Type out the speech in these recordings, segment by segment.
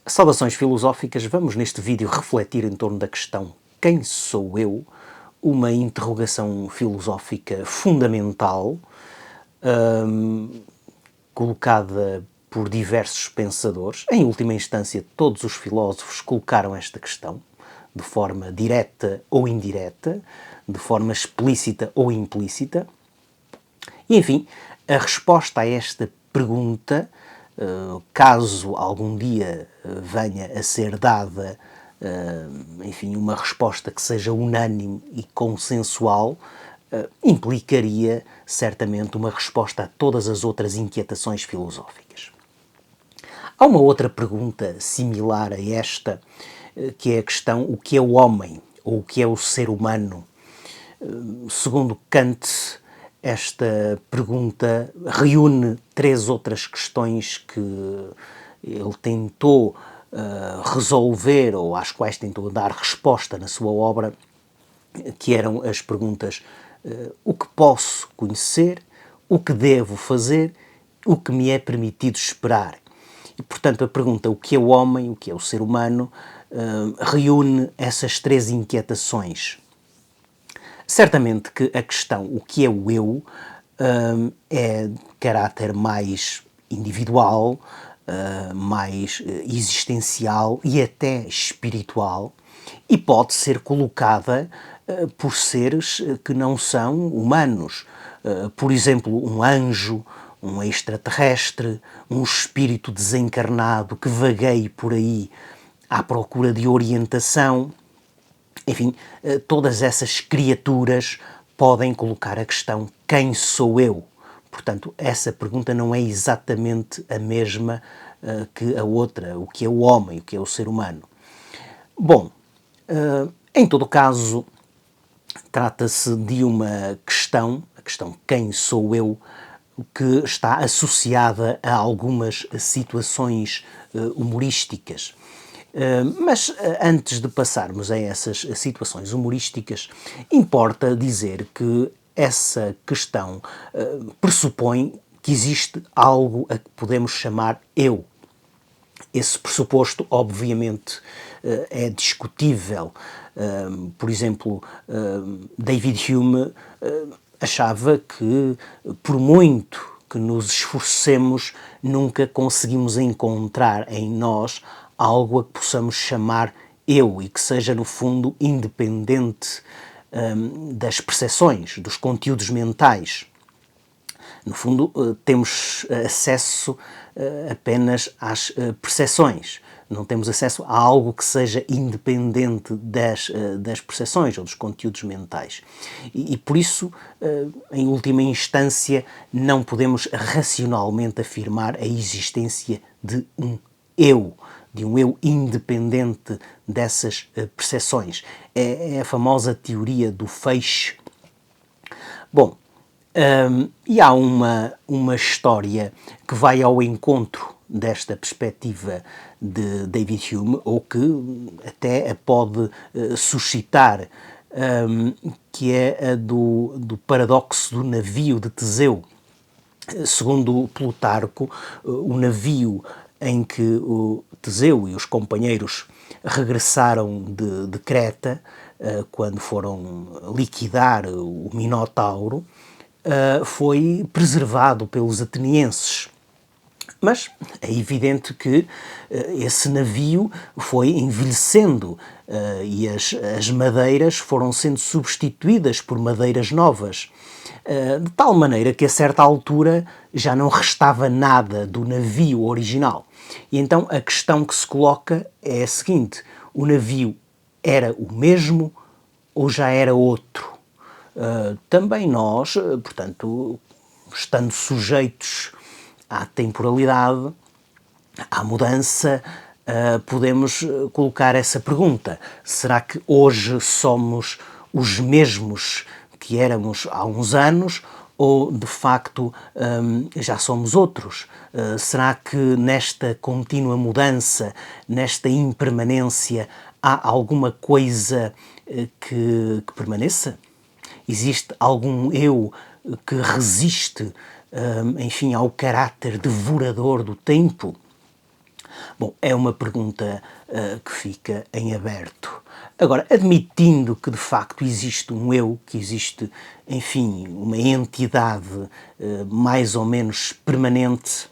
Saudações filosóficas, vamos neste vídeo refletir em torno da questão quem sou eu? Uma interrogação filosófica fundamental, colocada por diversos pensadores. Em última instância, todos os filósofos colocaram esta questão, de forma direta ou indireta, de forma explícita ou implícita. E, enfim, a resposta a esta pergunta, caso algum dia venha a ser dada, enfim, uma resposta que seja unânime e consensual, implicaria certamente uma resposta a todas as outras inquietações filosóficas. Há uma outra pergunta similar a esta, que é a questão: o que é o homem? Ou o que é o ser humano? Segundo Kant, esta pergunta reúne três outras questões que ele tentou resolver, ou às quais tentou dar resposta na sua obra, que eram as perguntas: o que posso conhecer, o que devo fazer, o que me é permitido esperar. E, portanto, a pergunta o que é o homem, o que é o ser humano, reúne essas três inquietações. Certamente que a questão o que é o eu é de caráter mais individual, mais existencial e até espiritual, e pode ser colocada por seres que não são humanos. Por exemplo, um anjo, um extraterrestre, um espírito desencarnado que vagueie por aí à procura de orientação. Enfim, todas essas criaturas podem colocar a questão: quem sou eu? Portanto, essa pergunta não é exatamente a mesma que a outra: o que é o homem, o que é o ser humano? Bom, em todo caso, trata-se de uma questão, a questão quem sou eu, que está associada a algumas situações humorísticas. Mas antes de passarmos a essas situações humorísticas, importa dizer que essa questão pressupõe que existe algo a que podemos chamar eu. Esse pressuposto, obviamente, é discutível. Por exemplo, David Hume achava que, por muito que nos esforcemos, nunca conseguimos encontrar em nós algo a que possamos chamar eu e que seja, no fundo, independente das percepções, dos conteúdos mentais. No fundo, temos acesso apenas às percepções. Não temos acesso a algo que seja independente das percepções ou dos conteúdos mentais. E por isso, em última instância, não podemos racionalmente afirmar a existência de um eu, de um eu independente dessas percepções. É a famosa teoria do feixe. Bom, e há uma história que vai ao encontro desta perspectiva de David Hume, ou que até a pode suscitar, que é a do paradoxo do navio de Teseu. Segundo Plutarco, o navio em que o Teseu e os companheiros regressaram de Creta, quando foram liquidar o Minotauro, foi preservado pelos atenienses. Mas é evidente que esse navio foi envelhecendo e as madeiras foram sendo substituídas por madeiras novas, de tal maneira que a certa altura já não restava nada do navio original. E então a questão que se coloca é a seguinte: o navio era o mesmo ou já era outro? Também nós, portanto, estando sujeitos à temporalidade, à mudança, podemos colocar essa pergunta: será que hoje somos os mesmos que éramos há uns anos, ou de facto já somos outros? Será que nesta contínua mudança, nesta impermanência, há alguma coisa que permaneça? Existe algum eu que resiste, enfim, ao caráter devorador do tempo? Bom, é uma pergunta que fica em aberto. Agora, admitindo que de facto existe um eu, que existe, enfim, uma entidade mais ou menos permanente,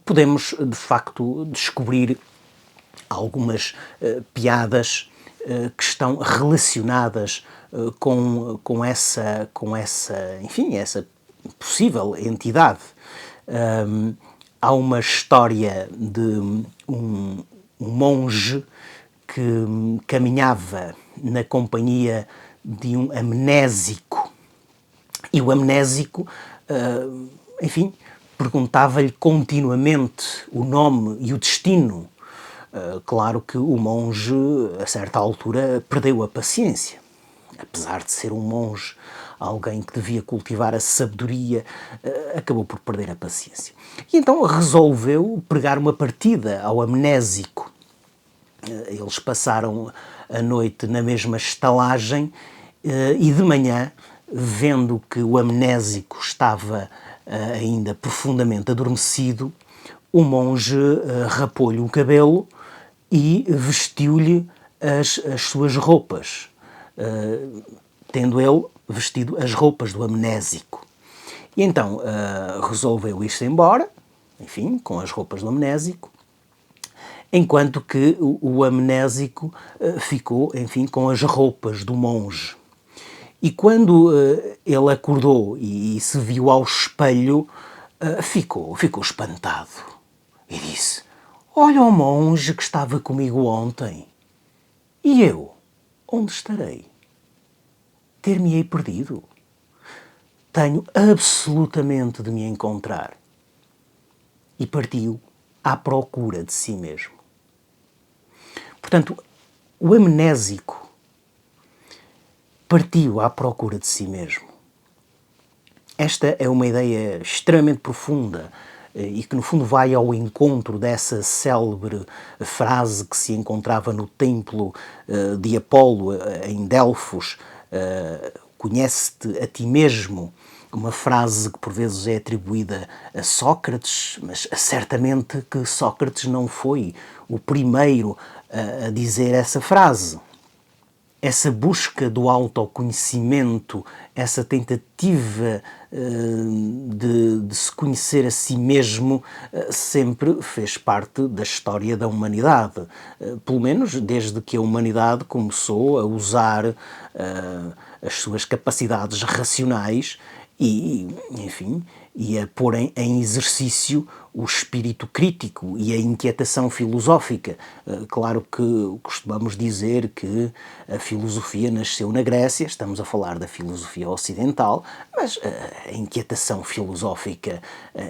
podemos de facto descobrir algumas piadas que estão relacionadas enfim, essa possível entidade. Há uma história de um monge que caminhava na companhia de um amnésico e o amnésico, enfim, perguntava-lhe continuamente o nome e o destino. Claro que o monge, a certa altura, perdeu a paciência. Apesar de ser um monge, alguém que devia cultivar a sabedoria, acabou por perder a paciência. E então resolveu pregar uma partida ao amnésico. Eles passaram a noite na mesma estalagem e de manhã, vendo que o amnésico estava ainda profundamente adormecido, o monge rapou-lhe o cabelo e vestiu-lhe as suas roupas, tendo ele vestido as roupas do amnésico. E então resolveu ir-se embora, enfim, com as roupas do amnésico, enquanto que o amnésico ficou, enfim, com as roupas do monge. E quando ele acordou e se viu ao espelho, ficou espantado e disse: "Olha o monge que estava comigo ontem. E eu, onde estarei? Ter-me-ei perdido? Tenho absolutamente de me encontrar." E partiu à procura de si mesmo. Portanto, o amnésico partiu à procura de si mesmo. Esta é uma ideia extremamente profunda e que, no fundo, vai ao encontro dessa célebre frase que se encontrava no templo de Apolo, em Delfos: "Conhece-te a ti mesmo", uma frase que por vezes é atribuída a Sócrates, mas certamente que Sócrates não foi o primeiro a dizer essa frase. Essa busca do autoconhecimento, essa tentativa de se conhecer a si mesmo, sempre fez parte da história da humanidade. Pelo menos desde que a humanidade começou a usar as suas capacidades racionais e, enfim, e a pôr em exercício o espírito crítico e a inquietação filosófica. Claro que costumamos dizer que a filosofia nasceu na Grécia, estamos a falar da filosofia ocidental, mas a inquietação filosófica,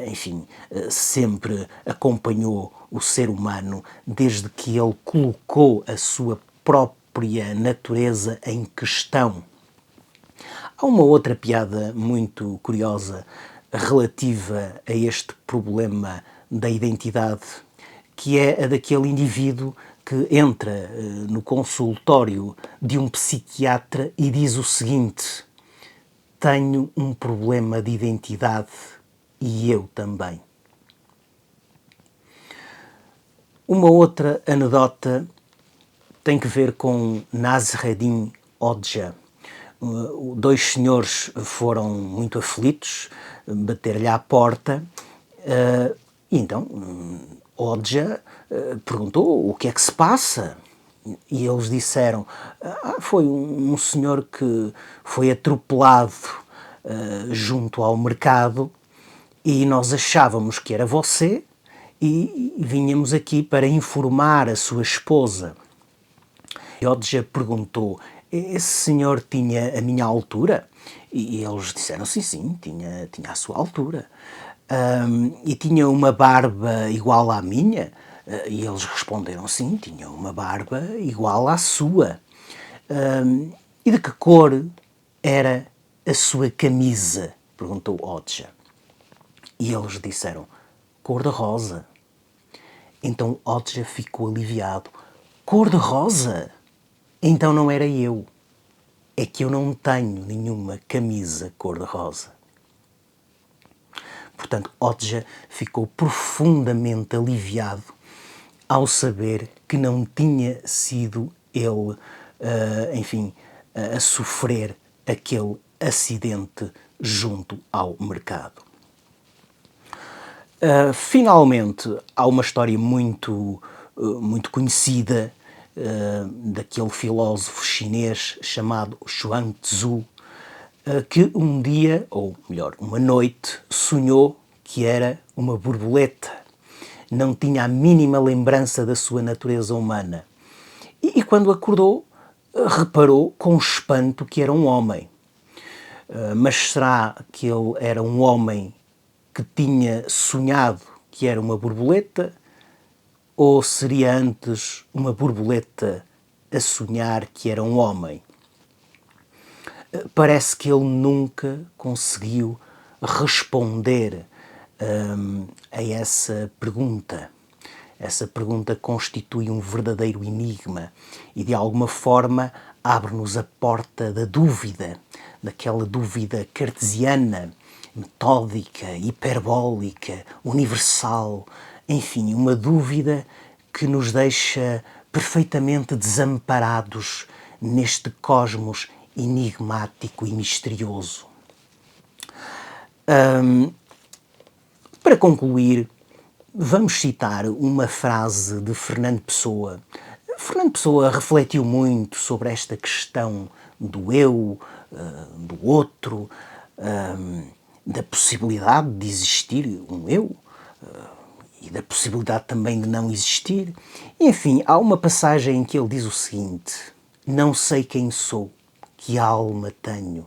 enfim, sempre acompanhou o ser humano desde que ele colocou a sua própria natureza em questão. Há uma outra piada muito curiosa relativa a este problema da identidade, que é a daquele indivíduo que entra no consultório de um psiquiatra e diz o seguinte: "Tenho um problema de identidade e eu também." Uma outra anedota tem que ver com Nasreddin Hoxha. Dois senhores foram muito aflitos, bater-lhe à porta, e então Hoxha perguntou: "O que é que se passa?" E eles disseram: "Foi um senhor que foi atropelado junto ao mercado e nós achávamos que era você e vinhamos aqui para informar a sua esposa." E Hoxha perguntou: "Esse senhor tinha a minha altura?" E eles disseram: "Sim, sim, tinha a sua altura." "E tinha uma barba igual à minha?" E eles responderam: "Sim, tinha uma barba igual à sua." "E de que cor era a sua camisa?" perguntou Hoxha. E eles disseram: "Cor-de-rosa." Então Hoxha ficou aliviado. "Cor-de-rosa? Então não era eu. É que eu não tenho nenhuma camisa cor-de-rosa." portanto, Odja ficou profundamente aliviado ao saber que não tinha sido ele, a sofrer aquele acidente junto ao mercado. Finalmente, há uma história muito conhecida daquele filósofo chinês chamado Chuang Tzu, que um dia, ou melhor, uma noite, sonhou que era uma borboleta. Não tinha a mínima lembrança da sua natureza humana. E quando acordou, reparou com espanto que era um homem. Mas será que ele era um homem que tinha sonhado que era uma borboleta? Ou seria antes uma borboleta a sonhar que era um homem? Parece que ele nunca conseguiu responder a essa pergunta. Essa pergunta constitui um verdadeiro enigma e, de alguma forma, abre-nos a porta da dúvida, daquela dúvida cartesiana, metódica, hiperbólica, universal, enfim, uma dúvida que nos deixa perfeitamente desamparados neste cosmos enigmático e misterioso. Para concluir, vamos citar uma frase de Fernando Pessoa. Fernando Pessoa refletiu muito sobre esta questão do eu, do outro, da possibilidade de existir um eu e da possibilidade também de não existir. E, enfim, há uma passagem em que ele diz o seguinte: não sei quem sou, que alma tenho.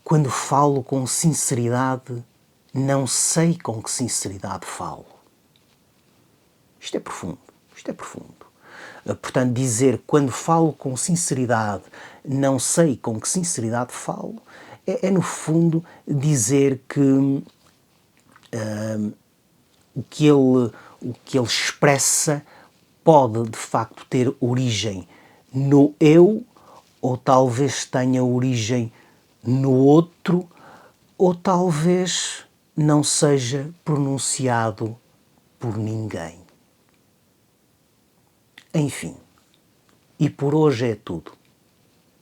Quando falo com sinceridade, não sei com que sinceridade falo. Isto é profundo, isto é profundo. Portanto, dizer quando falo com sinceridade, não sei com que sinceridade falo, é no fundo dizer que o que ele expressa pode de facto ter origem no eu, ou talvez tenha origem no outro, ou talvez não seja pronunciado por ninguém. Enfim, e por hoje é tudo.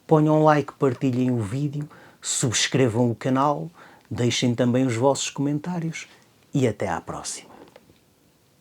Ponham um like, partilhem o vídeo, subscrevam o canal, deixem também os vossos comentários e até à próxima.